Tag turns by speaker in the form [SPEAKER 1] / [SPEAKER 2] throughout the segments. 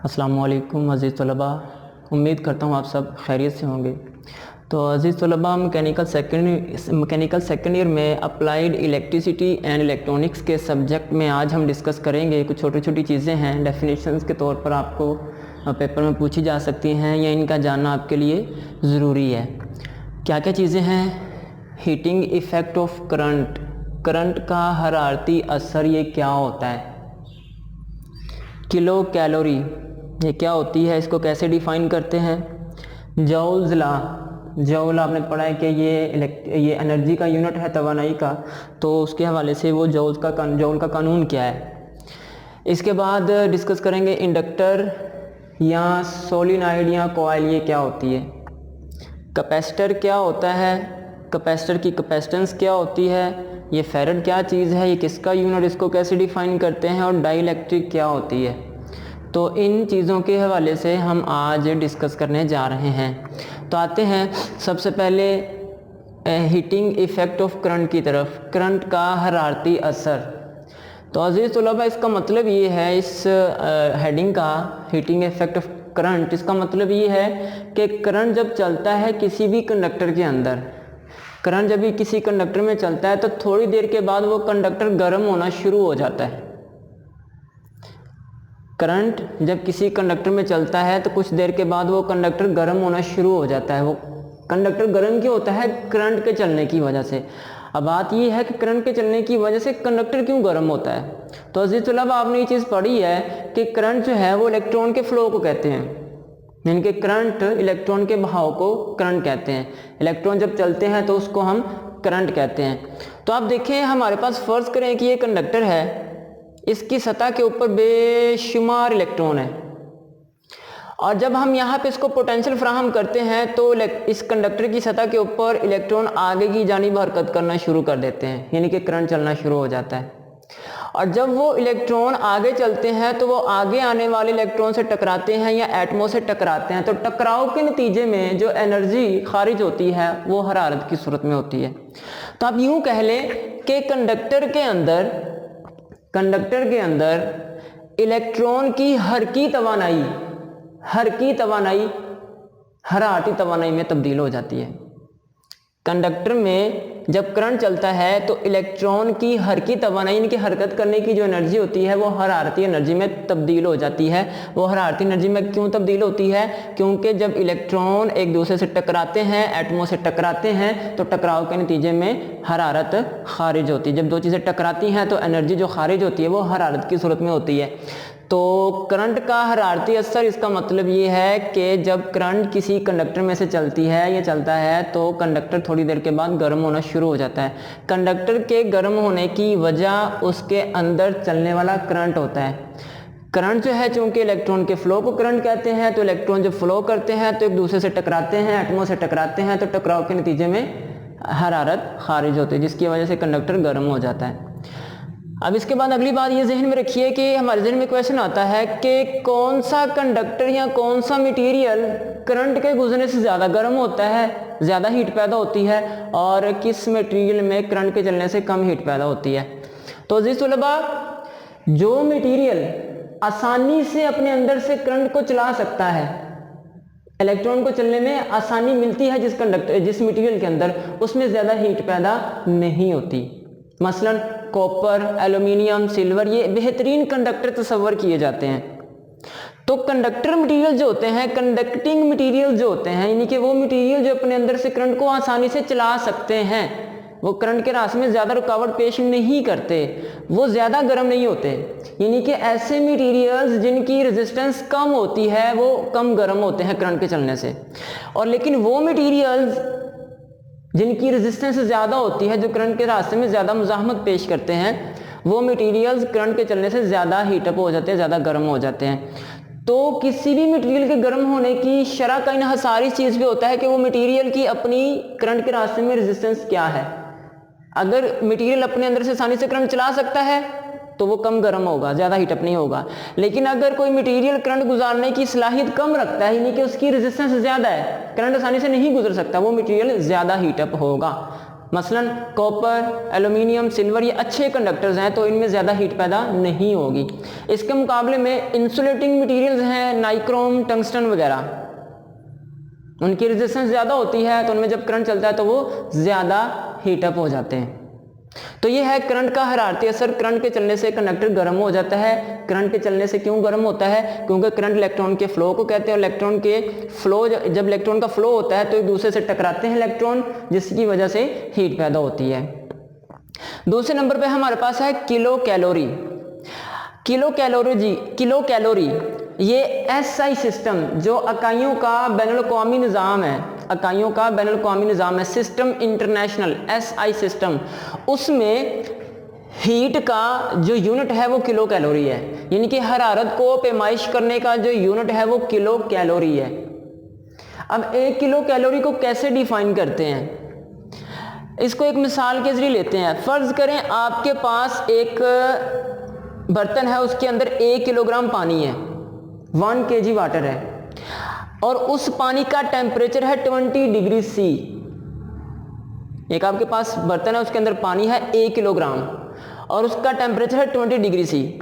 [SPEAKER 1] अस्सलामु अलैकुम अज़ीज़ तलबा, उम्मीद करता हूँ आप सब खैरियत से होंगे। तो अज़ीज़ तलबा, मैकेनिकल सेकेंड ईयर में अप्लाइड इलेक्ट्रिसिटी एंड इलेक्ट्रॉनिक्स के सब्जेक्ट में आज हम डिस्कस करेंगे। कुछ छोटी छोटी चीज़ें हैं, डेफिनेशंस के तौर पर आपको पेपर में पूछी जा सकती हैं या इनका जानना आपके लिए ज़रूरी है। क्या क्या चीज़ें हैं? हीटिंग इफ़ेक्ट ऑफ करंट का हरारती असर ये क्या होता है? किलो कैलोरी ये क्या होती है, इसको कैसे डिफ़ाइन करते हैं? जौल्स लॉ, जौल आपने पढ़ा है कि ये एनर्जी का यूनिट है तवानाई का, तो उसके हवाले से वो जौल का कानून क्या है। इसके बाद डिस्कस करेंगे इंडक्टर या सोलिनॉइड या कॉइल ये क्या होती है। कैपेसिटर क्या होता है, कैपेसिटर की कैपेसिटेंस क्या होती है, ये फेरेड क्या चीज़ है, ये किसका यूनिट, इसको कैसे डिफ़ाइन करते हैं, और डाइलेक्ट्रिक क्या होती है। तो इन चीज़ों के हवाले से हम आज डिस्कस करने जा रहे हैं। तो आते हैं सबसे पहले हीटिंग इफ़ेक्ट ऑफ करंट की तरफ, करंट का हरारती असर। तो अज़ीज़ तलबा, इसका मतलब ये है, इस हेडिंग का हीटिंग इफ़ेक्ट ऑफ करंट, इसका मतलब ये है कि करंट जब चलता है किसी भी कंडक्टर के अंदर, करंट जब भी किसी कंडक्टर में चलता है तो थोड़ी देर के बाद वो कंडक्टर गर्म होना शुरू हो जाता है। करंट जब किसी कंडक्टर में चलता है तो कुछ देर के बाद वो कंडक्टर गर्म होना शुरू हो जाता है। वो कंडक्टर गर्म क्यों होता है? करंट के चलने की वजह से। अब बात ये है कि करंट के चलने की वजह से कंडक्टर क्यों गर्म होता है। तो अज़ीज़ तलबा, आपने ये चीज़ पढ़ी है कि करंट जो है वो इलेक्ट्रॉन के फ्लो को कहते हैं, यानी कि करंट इलेक्ट्रॉन के बहाव को करंट कहते हैं। इलेक्ट्रॉन जब चलते हैं तो उसको हम करंट कहते हैं। तो आप देखें, हमारे पास फ़र्ज़ करें कि ये कंडक्टर है, इसकी सतह के ऊपर बेशुमार इलेक्ट्रॉन है, और जब हम यहाँ पे इसको पोटेंशियल फ्राहम करते हैं तो इस कंडक्टर की सतह के ऊपर इलेक्ट्रॉन आगे की जानिब हरकत करना शुरू कर देते हैं, यानी कि करंट चलना शुरू हो जाता है। और जब वो इलेक्ट्रॉन आगे चलते हैं तो वो आगे आने वाले इलेक्ट्रॉन से टकराते हैं या एटमों से टकराते हैं। तो टकराव के नतीजे में जो एनर्जी खारिज होती है वो हरारत की सूरत में होती है। तो आप यूँ कह लें कि कंडक्टर के अंदर इलेक्ट्रॉन की हरकी तवानाई हरारती तवानाई में तब्दील हो जाती है। कंडक्टर में जब करंट चलता है तो इलेक्ट्रॉन की हरकी तवानाई, यानी कि हरकत करने की जो एनर्जी होती है वो हरारती एनर्जी में तब्दील हो जाती है। वो हरारती एनर्जी में क्यों तब्दील होती है? क्योंकि जब इलेक्ट्रॉन एक दूसरे से टकराते हैं, एटमों से टकराते हैं, तो टकराव के नतीजे में हरारत खारिज होती है। जब दो चीज़ें टकराती हैं तो एनर्जी जो खारिज होती है वो हरारत की सूरत में होती है। तो करंट का हरारती असर, इसका मतलब ये है कि जब करंट किसी कंडक्टर में से चलती है या चलता है तो कंडक्टर थोड़ी देर के बाद गर्म होना शुरू हो जाता है। कंडक्टर के गर्म होने की वजह उसके अंदर चलने वाला करंट होता है। करंट जो है, चूंकि इलेक्ट्रॉन के फ्लो को करंट कहते हैं, तो इलेक्ट्रॉन जब फ्लो करते हैं तो एक दूसरे से टकराते हैं, एटमों से टकराते हैं, तो टकराव के नतीजे में हरारत खारिज होती है, जिसकी वजह से कंडक्टर गर्म हो जाता है। अब इसके बाद अगली बात ये जहन में रखिए कि हमारे जहन में क्वेश्चन आता है कि कौन सा कंडक्टर या कौन सा मटेरियल करंट के गुजरने से ज़्यादा गर्म होता है, ज़्यादा हीट पैदा होती है, और किस मटेरियल में करंट के चलने से कम हीट पैदा होती है। तो अज़ीज़ तलबा, जो मटेरियल आसानी से अपने अंदर से करंट को चला सकता है, इलेक्ट्रॉन को चलने में आसानी मिलती है जिस मटेरियल के अंदर, उसमें ज़्यादा हीट पैदा नहीं होती। मसलन कॉपर, एल्यूमिनियम, सिल्वर, ये बेहतरीन कंडक्टर तस्वर किए जाते हैं। तो कंडक्टर मटेरियल जो होते हैं, कंडक्टिंग मटेरियल जो होते हैं, यानी कि वो मटेरियल जो अपने अंदर से करंट को आसानी से चला सकते हैं, वो करंट के रास्ते में ज़्यादा रुकावट पेश नहीं करते, वो ज़्यादा गर्म नहीं होते। यानी कि ऐसे मटेरियल्स जिनकी रेजिस्टेंस कम होती है वो कम गर्म होते हैं करंट के चलने से। और लेकिन वो मटेरियल्स जिनकी रेजिस्टेंस ज़्यादा होती है, जो करंट के रास्ते में ज़्यादा मुज़ाहमत पेश करते हैं, वो मटेरियल्स करंट के चलने से ज़्यादा हीटअप हो जाते हैं, ज़्यादा गर्म हो जाते हैं। तो किसी भी मटेरियल के गर्म होने की शरह का इन्हसार इस चीज़ पे होता है कि वो मटेरियल की अपनी करंट के रास्ते में रेजिस्टेंस क्या है। अगर मटेरियल अपने अंदर से आसानी से करंट चला सकता है तो वो कम गर्म होगा, ज़्यादा हीटअप नहीं होगा। लेकिन अगर कोई मटेरियल करंट गुजारने की सलाहियत कम रखता है, यानी कि उसकी रेजिस्टेंस ज़्यादा है, करंट आसानी से नहीं गुजर सकता, वो मटेरियल ज़्यादा हीटअप होगा। मसलन कॉपर, एल्यूमिनियम, सिल्वर ये अच्छे कंडक्टर्स हैं तो इनमें ज़्यादा हीट पैदा नहीं होगी। इसके मुकाबले में इंसुलेटिंग मटेरियल्स हैं नाइक्रोम, टंगस्टन वगैरह, उनकी रेजिस्टेंस ज़्यादा होती है तो उनमें जब करंट चलता है तो वो ज़्यादा हीटअप हो जाते हैं। तो ये है करंट का हरारती असर। करंट के चलने से कंडक्टर गर्म हो जाता है। करंट के चलने से क्यों गर्म होता है? क्योंकि करंट इलेक्ट्रॉन के फ्लो को कहते हैं और इलेक्ट्रॉन के फ्लो, जब इलेक्ट्रॉन का फ्लो होता है तो एक दूसरे से टकराते हैं इलेक्ट्रॉन, जिसकी वजह से हीट पैदा होती है। दूसरे नंबर पे हमारे पास है किलो कैलोरी। किलो कैलोरी ये एसआई सिस्टम, जो इकाइयों का बैनुल-अक़वामी निज़ाम है, इकाइयों का बैनुल-अक़वामी निज़ाम है, सिस्टम इंटरनेशनल एसआई सिस्टम, उसमें हीट का जो यूनिट है वो किलो कैलोरी है। यानी कि हरारत को पैमाइश करने का जो यूनिट है वो किलो कैलोरी है। अब एक किलो कैलोरी को कैसे डिफाइन करते हैं? इसको एक मिसाल के जरिए लेते हैं। फर्ज करें आपके पास एक बर्तन है, उसके अंदर 1 किलोग्राम पानी है, 1 kg वाटर है, और उस पानी का टेम्परेचर है 20 डिग्री सी। एक आपके पास बर्तन है, उसके अंदर पानी है 1 किलोग्राम और उसका टेम्परेचर है 20 डिग्री सी।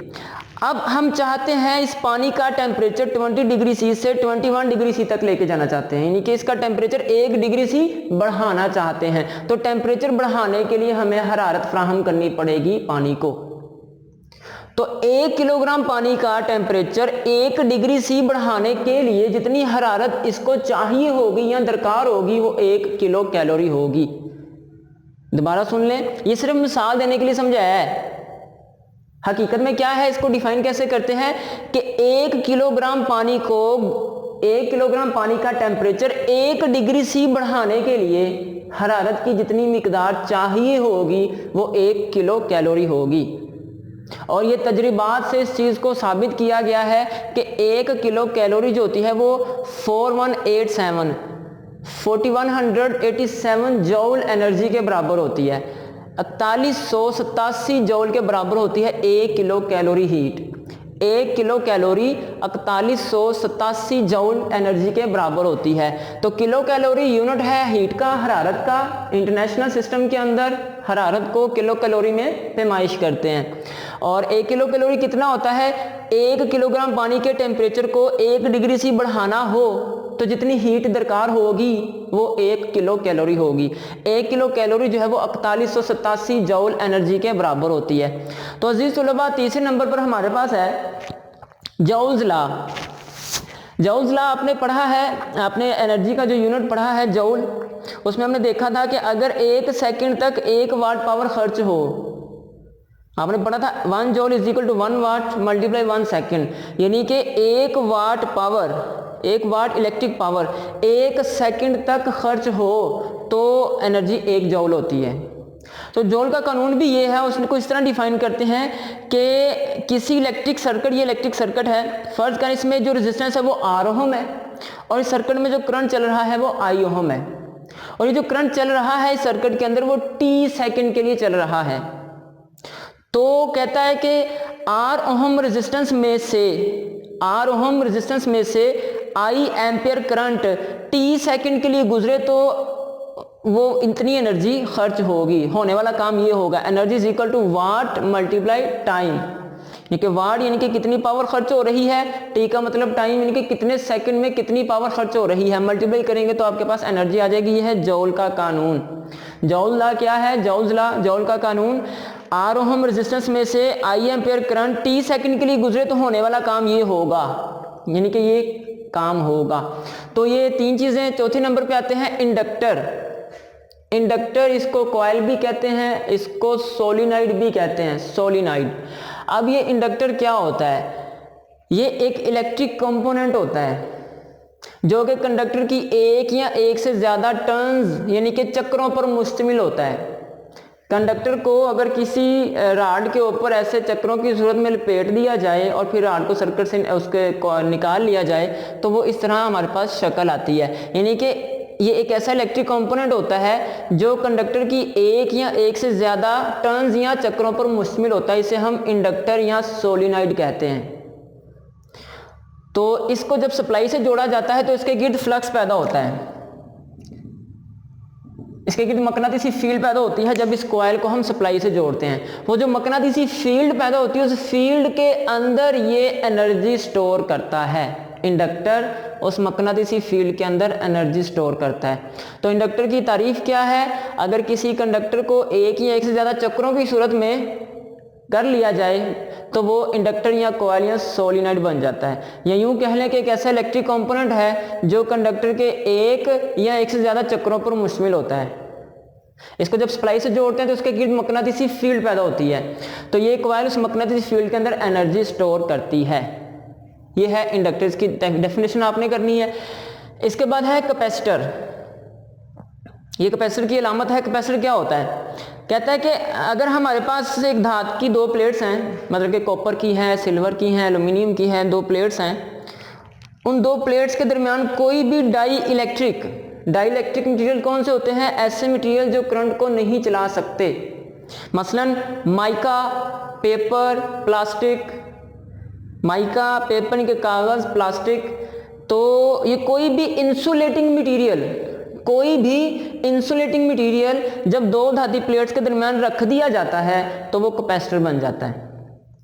[SPEAKER 1] अब हम चाहते हैं इस पानी का टेम्परेचर 20 डिग्री सी से 21 डिग्री सी तक लेके जाना चाहते हैं, यानी कि इसका टेम्परेचर 1 डिग्री सी बढ़ाना चाहते हैं। तो टेम्परेचर बढ़ाने के लिए हमें हरारत फराहम करनी पड़ेगी पानी को। तो 1 किलोग्राम पानी का टेम्परेचर 1 डिग्री सी बढ़ाने के लिए जितनी हरारत इसको चाहिए होगी या दरकार होगी वो 1 किलो कैलोरी होगी। दोबारा सुन लें, ये सिर्फ मिसाल देने के लिए समझाया है। हकीकत में क्या है, इसको डिफाइन कैसे करते हैं कि 1 किलोग्राम पानी को, 1 किलोग्राम पानी का टेम्परेचर 1 डिग्री सी बढ़ाने के लिए हरारत की जितनी मिकदार चाहिए होगी वो 1 किलो कैलोरी होगी। और ये तजरिबात से इस चीज़ को साबित किया गया है कि 1 किलो कैलोरी जो होती है वो 4187 जौल एनर्जी के बराबर होती है। 4187 जौल के बराबर होती है 1 kilo calorie heat. 1 kilo calorie 4187 joule energy के बराबर होती है। तो किलो कैलोरी यूनिट है हीट का, हरारत का। इंटरनेशनल सिस्टम के अंदर हरारत को किलो कैलोरी में पैमाइश करते हैं। और 1 किलो कैलोरी कितना होता है? 1 किलोग्राम पानी के टेम्परेचर को 1 डिग्री सी बढ़ाना हो तो जितनी हीट दरकार होगी वो 1 किलो कैलोरी होगी। 1 किलो कैलोरी जो है वो 4187 जौल एनर्जी के बराबर होती है। तो अजीज तुलबा, तीसरे नंबर पर हमारे पास है जौल्स लॉ। जौल्स लॉ आपने पढ़ा है, आपने एनर्जी का जो यूनिट पढ़ा है जौल, उसमें हमने देखा था कि अगर 1 सेकंड तक 1 वाट पावर खर्च हो, आपने पढ़ा था 1 joule is equal to 1 watt multiply 1 second, यानी कि 1 watt power, 1 watt electric power 1 second तक खर्च हो तो एनर्जी 1 जौल होती है। तो जौल का कानून भी ये है, उसको इस तरह डिफाइन करते हैं कि किसी इलेक्ट्रिक सर्किट, ये इलेक्ट्रिक सर्किट है, फर्ज करें इसमें जो रेजिस्टेंस है वो R ओम है और इस सर्किट में जो करंट चल रहा है वो I ओम है, और ये जो करंट चल रहा है इस सर्किट के अंदर वो T सेकंड के लिए चल रहा है। तो कहता है कि R ओम रेजिस्टेंस में से I ampere current T second के लिए गुजरे तो वो इतनी एनर्जी खर्च होगी। होने वाला काम ये होगा, energy is equal to watt multiply time, यानी कि वाट यानी कि कितनी पावर खर्च हो रही है, टी का मतलब टाइम यानी कि कितने सेकंड में कितनी पावर खर्च हो रही है, मल्टीप्लाई करेंगे तो आपके पास एनर्जी आ जाएगी। ये है जौल का कानून। जौल लॉ क्या है? जौल्स लॉ, जौल का कानून, R ओम रेजिस्टेंस में से I ampere current T second के लिए गुजरे तो होने वाला काम ये होगा, यानी कि ये काम होगा। तो ये 3 चीजें। चौथे नंबर पे आते हैं इंडक्टर। इंडक्टर, इसको कॉइल भी कहते हैं, इसको सोलिनॉइड भी कहते हैं, सोलिनॉइड। अब ये इंडक्टर क्या होता है? ये एक इलेक्ट्रिक कंपोनेंट होता है जो कि कंडक्टर की एक या एक से ज्यादा टर्न्स यानी कि चक्रों पर मुश्तमिल होता है। कंडक्टर को अगर किसी राड के ऊपर ऐसे चक्रों की सूरत में लपेट दिया जाए और फिर राड को सर्किट से उसके निकाल लिया जाए तो वो इस तरह हमारे पास शक्ल आती है। यानी कि ये एक ऐसा इलेक्ट्रिक कंपोनेंट होता है जो कंडक्टर की एक या एक से ज्यादा टर्न्स या चक्रों पर मुश्तमिल होता है। इसे हम इंडक्टर या सोलिनॉइड कहते हैं। तो इसको जब सप्लाई से जोड़ा जाता है तो इसके गिर्द फ्लक्स पैदा होता है। इसके गिर्द मकनातीसी फील्ड पैदा होती है जब इस कॉइल को हम सप्लाई से जोड़ते हैं। वो जो मकनातीसी फील्ड पैदा होती है उस फील्ड के अंदर ये एनर्जी स्टोर करता है। इंडक्टर उस मकनातीसी फील्ड के अंदर एनर्जी स्टोर करता है। तो इंडक्टर की तारीफ क्या है? अगर किसी कंडक्टर को एक या एक से ज़्यादा चक्रों की सूरत में कर लिया जाए तो वो इंडक्टर या कॉइल या सोलिनॉइड बन जाता है। या यूं कह लें कि एक ऐसा इलेक्ट्रिक कंपोनेंट है जो कंडक्टर के एक या एक से ज़्यादा चक्रों पर मुश्तमिल होता है। इसको जब सप्लाई से जोड़ते हैं तो उसके गिर्द मकनातीसी फील्ड पैदा होती है। तो ये कॉइल उस मकनातीसी फील्ड के अंदर एनर्जी स्टोर करती है। ये है इंडक्टर, की डेफिनेशन आपने करनी है। इसके बाद है कैपेसिटर। ये कैपेसिटर की अलामत है। कैपेसिटर क्या होता है? कहता है कि अगर हमारे पास एक धातु की दो प्लेट्स हैं, मतलब कि कॉपर की है, सिल्वर की है, एल्युमिनियम की है, दो प्लेट्स हैं, उन दो प्लेट्स के दरमियान कोई भी डाई इलेक्ट्रिक मटेरियल कौन से होते हैं? ऐसे मटेरियल जो करंट को नहीं चला सकते, मसलन mica, paper, plastic, mica, paper के कागज़, प्लास्टिक। तो ये कोई भी इंसुलेटिंग मटेरियल जब दो धातु प्लेट्स के दरमियान रख दिया जाता है तो वो कैपेसिटर बन जाता है।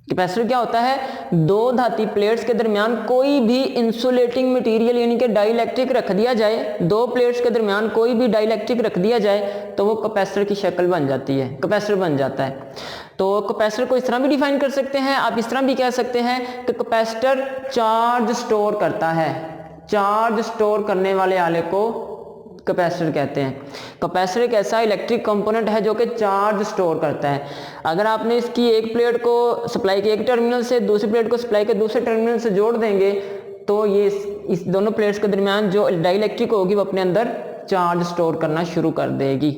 [SPEAKER 1] कैपेसिटर क्या होता है? दो धातु प्लेट्स के दरमियान कोई भी इंसुलेटिंग मटेरियल यानी कि डाइलेक्ट्रिक रख दिया जाए, दो प्लेट्स के दरमियान कोई भी डाइलेक्ट्रिक रख दिया जाए तो वो कैपेसिटर की शक्ल बन जाती है, कैपेसिटर बन जाता है। तो कैपेसिटर को इस तरह भी डिफाइन कर सकते हैं, आप इस तरह भी कह सकते हैं कि कैपेसिटर चार्ज स्टोर करता है। चार्ज स्टोर करने वाले आले को कैपेसिटर कहते हैं। कैपेसिटर एक ऐसा इलेक्ट्रिक कंपोनेंट है जो कि चार्ज स्टोर करता है। अगर आपने इसकी एक प्लेट को सप्लाई के एक टर्मिनल से दूसरी प्लेट को सप्लाई के दूसरे टर्मिनल से जोड़ देंगे तो ये इस दोनों प्लेट्स के दरमियान जो डाइलेक्ट्रिक होगी वो अपने अंदर चार्ज स्टोर करना शुरू कर देगी।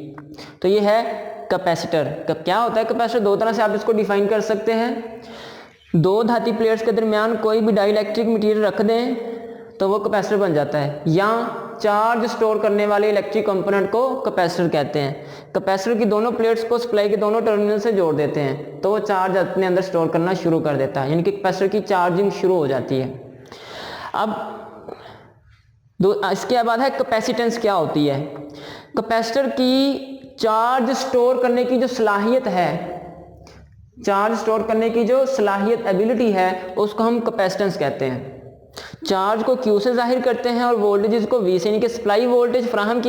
[SPEAKER 1] तो ये है कैपेसिटर। क्या होता है कैपेसिटर? दो तरह से आप इसको डिफाइन कर सकते हैं। दो धातु प्लेट्स के दरमियान कोई भी डाइलेक्ट्रिक मटेरियल रख दें तो वो कैपेसिटर बन जाता है, या चार्ज स्टोर करने वाले इलेक्ट्रिक कंपोनेंट को कैपेसिटर कहते हैं। कैपेसिटर की दोनों प्लेट्स को सप्लाई के दोनों टर्मिनल से जोड़ देते हैं तो वो चार्ज अपने अंदर स्टोर करना शुरू कर देता है, यानी कि कैपेसिटर की चार्जिंग शुरू हो जाती है। अब इसके बाद है कैपेसिटेंस। क्या होती है? कैपेसिटर की चार्ज स्टोर करने की जो सलाहियत है, चार्ज स्टोर करने की जो सलाहियत एबिलिटी है उसको हम कैपेसिटेंस कहते हैं। चार्ज को Q से जाहिर करते हैं और वोल्टेज को V से, यानी कि सप्लाई वोल्टेज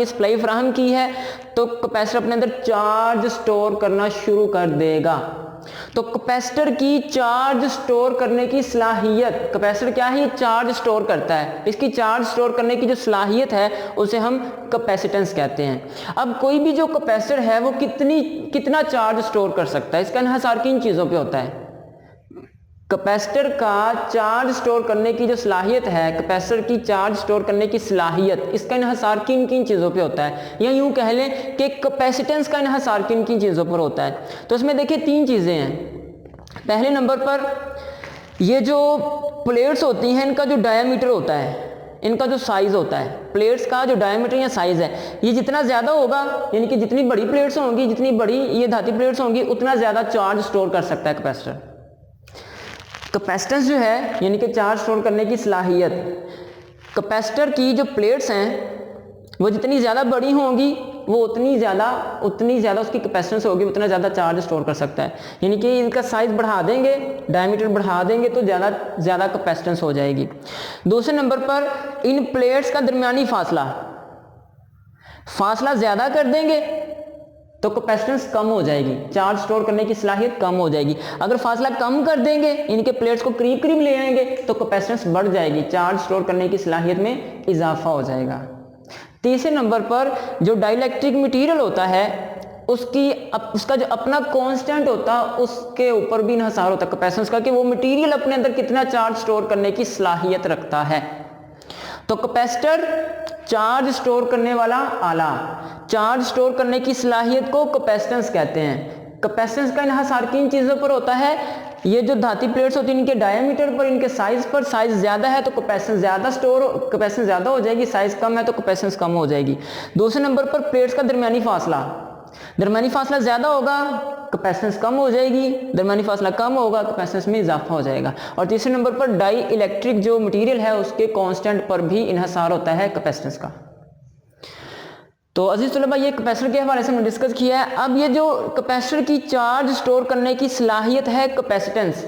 [SPEAKER 1] सप्लाई फराहम की है तो कैपेसिटर अपने अंदर चार्ज स्टोर करना शुरू कर देगा। तो कैपेसिटर की चार्ज स्टोर करने की सलाहियत, कैपेसिटर क्या है? ये चार्ज स्टोर करता है। इसकी चार्ज स्टोर करने की जो सलाहियत है उसे हम कैपेसिटेंस कहते हैं। अब कोई भी जो कैपेसिटर है वो कितना चार्ज स्टोर कर सकता है, इसका इन्हिसार किन चीज़ों पे होता है? कैपेसिटर का चार्ज स्टोर करने की जो सलाहियत है, कैपेसिटर की चार्ज स्टोर करने की सलाहियत, इसका इन्हिसार किन किन चीज़ों पे होता है? या यूं कह लें कि कैपेसिटेंस का इन्हिसार किन किन चीज़ों पर होता है? तो इसमें देखिए तीन चीज़ें हैं। पहले नंबर पर ये जो प्लेट्स होती हैं इनका जो डायामीटर होता है, इनका जो साइज़ होता है, प्लेट्स का जो डायमीटर या साइज़ है, ये जितना ज़्यादा होगा, यानी कि जितनी बड़ी प्लेट्स होंगी, जितनी बड़ी ये धातु प्लेट्स होंगी, उतना ज़्यादा चार्ज स्टोर कर सकता है कैपेसिटर। कैपेसिटेंस जो है यानी कि चार्ज स्टोर करने की सलाहियत, कैपेसिटर की जो प्लेट्स हैं वो जितनी ज़्यादा बड़ी होंगी वो उतनी ज़्यादा उसकी कैपेसिटेंस होगी, उतना ज़्यादा चार्ज स्टोर कर सकता है। यानी कि इनका साइज़ बढ़ा देंगे, डायमीटर बढ़ा देंगे तो ज़्यादा कैपेसिटेंस हो जाएगी। दूसरे नंबर पर इन प्लेट्स का दरमियानी फासला ज़्यादा कर देंगे तो कैपेसिटेंस कम हो जाएगी, चार्ज स्टोर करने की सलाहियत कम हो जाएगी। अगर फासला कम कर देंगे, इनके प्लेट्स को करीब करीब ले आएंगे तो कैपेसिटेंस बढ़ जाएगी, चार्ज स्टोर करने की सलाहियत में इजाफा हो जाएगा। तीसरे नंबर पर जो डाइलेक्ट्रिक मटेरियल होता है उसका जो अपना कांस्टेंट होता है उसके ऊपर भी इन्हिसार होता है कैपेसिटेंस का, कि वो मटेरियल अपने अंदर कितना चार्ज स्टोर करने की सलाहियत रखता है। तो कैपेसिटर चार्ज स्टोर करने वाला आला, चार्ज स्टोर करने की सलाहियत को कैपेसिटेंस कहते हैं। कैपेसिटेंस का इन्हिसार किन चीज़ों पर होता है? ये जो धातु प्लेट्स होती हैं इनके डायमीटर पर, इनके साइज पर। साइज ज़्यादा है तो कैपेसिटेंस ज़्यादा हो जाएगी, साइज कम है तो कैपेसिटेंस कम हो जाएगी। दूसरे नंबर पर प्लेट्स का दरमियानी फासला ज़्यादा होगा, कैपेसिटेंस कम हो जाएगी, दरमियानी फासला कम होगा, कैपेसिटेंस में इजाफा हो जाएगा। और तीसरे नंबर पर डाई इलेक्ट्रिक जो मटेरियल है उसके कांस्टेंट पर भी इन्हिसार होता है कैपेसिटेंस का। तो अजीज तलबा ये कैपेसिटर के हवाले से हमने डिस्कस किया है। अब ये जो कैपेसिटर की चार्ज स्टोर करने की सलाहियत है कैपेसिटेंस,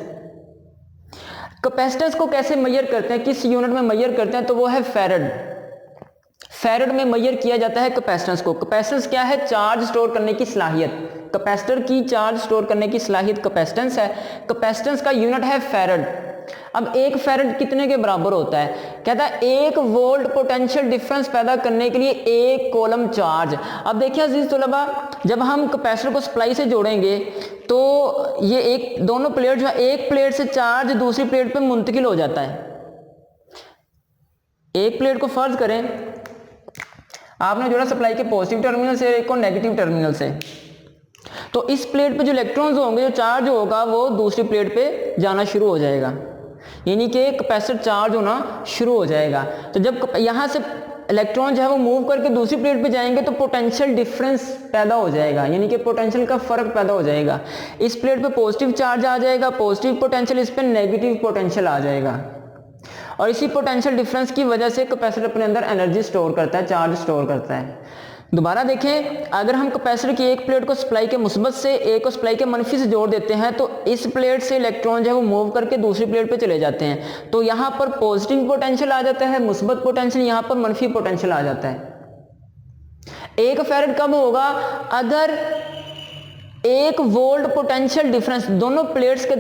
[SPEAKER 1] कैपेसिटेंस को कैसे मेजर करते हैं, किस यूनिट में मेजर करते हैं, तो वो है फैरड। फैरड में मेजर किया जाता है कैपेसिटेंस को। कैपेसिटेंस क्या है? चार्ज स्टोर करने की सलाहियत। कैपेसिटर की चार्ज स्टोर करने की सलाहियत कैपेसिटेंस है। कैपेसिटेंस का यूनिट है फैरड। अब एक फैरड कितने के बराबर होता है? कहता है 1 वोल्ट पोटेंशियल डिफरेंस पैदा करने के लिए 1 कूलम चार्ज। अब देखिए अजीज तलबा, जब हम कैपेसिटर को सप्लाई से जोड़ेंगे तो ये एक दोनों प्लेट जो है, एक प्लेट से चार्ज दूसरी प्लेट पे मुंतकिल हो जाता है। एक प्लेट को फर्ज करें आपने जोड़ा सप्लाई के पॉजिटिव टर्मिनल से, एक को नेगेटिव टर्मिनल से, तो इस प्लेट पे जो इलेक्ट्रॉन्स होंगे, जो चार्ज होगा वो दूसरी प्लेट पे जाना शुरू हो जाएगा, यानी कि कैपेसिटर चार्ज होना शुरू हो जाएगा। तो जब यहाँ से इलेक्ट्रॉन जो है वो मूव करके दूसरी प्लेट पे जाएंगे तो पोटेंशियल डिफरेंस पैदा हो जाएगा, यानी कि पोटेंशियल का फर्क पैदा हो जाएगा। इस प्लेट पे पॉजिटिव चार्ज आ जाएगा, पॉजिटिव पोटेंशियल, इस पे नेगेटिव पोटेंशियल आ जाएगा, और इसी पोटेंशियल डिफरेंस की वजह से कैपेसिटर अपने अंदर एनर्जी स्टोर करता है, चार्ज स्टोर करता है। दोबारा देखें, अगर हम कैपेसिटर की एक प्लेट को सप्लाई के मुस्बत से, एक को सप्लाई के मनफी से जोड़ देते हैं तो इस प्लेट से इलेक्ट्रॉन जो है वो मूव करके दूसरी प्लेट पे चले जाते हैं, तो यहाँ पर पॉजिटिव पोटेंशियल आ जाता है, मुस्बत पोटेंशियल, यहाँ पर मनफी पोटेंशियल आ जाता है। एक फैरड कब होगा? अगर 1 वोल्ट पोटेंशियल डिफरेंस दोनों प्लेट्स के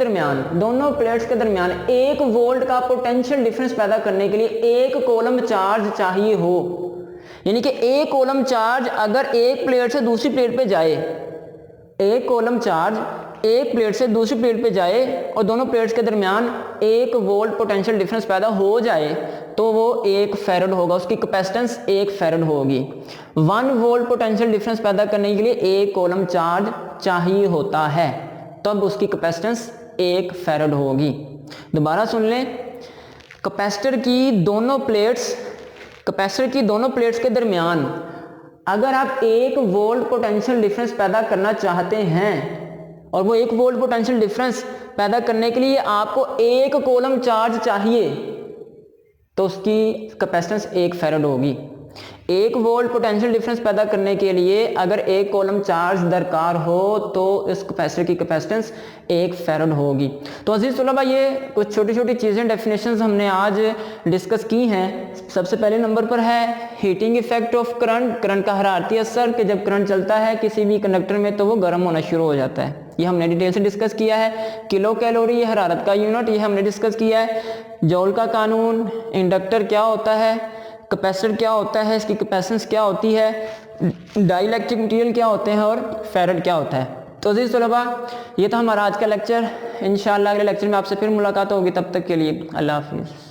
[SPEAKER 1] दरमियान 1 वोल्ट का पोटेंशियल डिफरेंस पैदा करने के लिए 1 कूलम चार्ज चाहिए हो, यानी कि 1 कूलम चार्ज अगर एक प्लेट से दूसरी प्लेट पे जाए, 1 कूलम चार्ज एक प्लेट से दूसरी प्लेट पे जाए और दोनों प्लेट्स के दरमियान 1 वोल्ट पोटेंशियल डिफरेंस पैदा हो जाए तो वो 1 फैरड होगा, उसकी कैपेसिटेंस 1 फैरड होगी। 1 वोल्ट पोटेंशियल डिफरेंस पैदा करने के लिए 1 कूलम चार्ज चाहिए होता है, तब उसकी कैपेसिटेंस 1 फैरड होगी। दोबारा सुन लें, कैपेसिटर की दोनों प्लेट्स के दरमियान अगर आप 1 वोल्ट पोटेंशियल डिफरेंस पैदा करना चाहते हैं और वो 1 वोल्ट पोटेंशियल डिफरेंस पैदा करने के लिए आपको 1 कूलम चार्ज चाहिए, तो उसकी कैपेसिटेंस 1 फैरड होगी। 1 वोल्ट पोटेंशियल डिफरेंस पैदा करने के लिए अगर 1 कूलम चार्ज दरकार हो तो इस कैपेसिटर की कैपेसिटेंस 1 फैरड होगी। तो अजीज तलबा, ये कुछ छोटी छोटी चीज़ें, डेफिनेशंस हमने आज डिस्कस की हैं। सबसे पहले नंबर पर है हीटिंग इफेक्ट ऑफ करंट का हरारती असर, कि जब करंट चलता है किसी भी कंडक्टर में तो वो गर्म होना शुरू हो जाता है, ये हमने डिटेल से डिस्कस किया है। किलो कैलोरी, ये हरारत का यूनिट, ये हमने डिस्कस किया है। जॉल का कानून, इंडक्टर क्या होता है, कैपेसिटर क्या होता है, इसकी कैपेसिटेंस क्या होती है, डाइलेक्ट्रिक मटेरियल क्या होते हैं और फैरड क्या होता है। तो अजीज तलबा, ये तो हमारा आज का लेक्चर। इंशाअल्लाह अगले लेक्चर में आपसे फिर मुलाकात होगी, तब तक के लिए अल्लाह हाफिज़।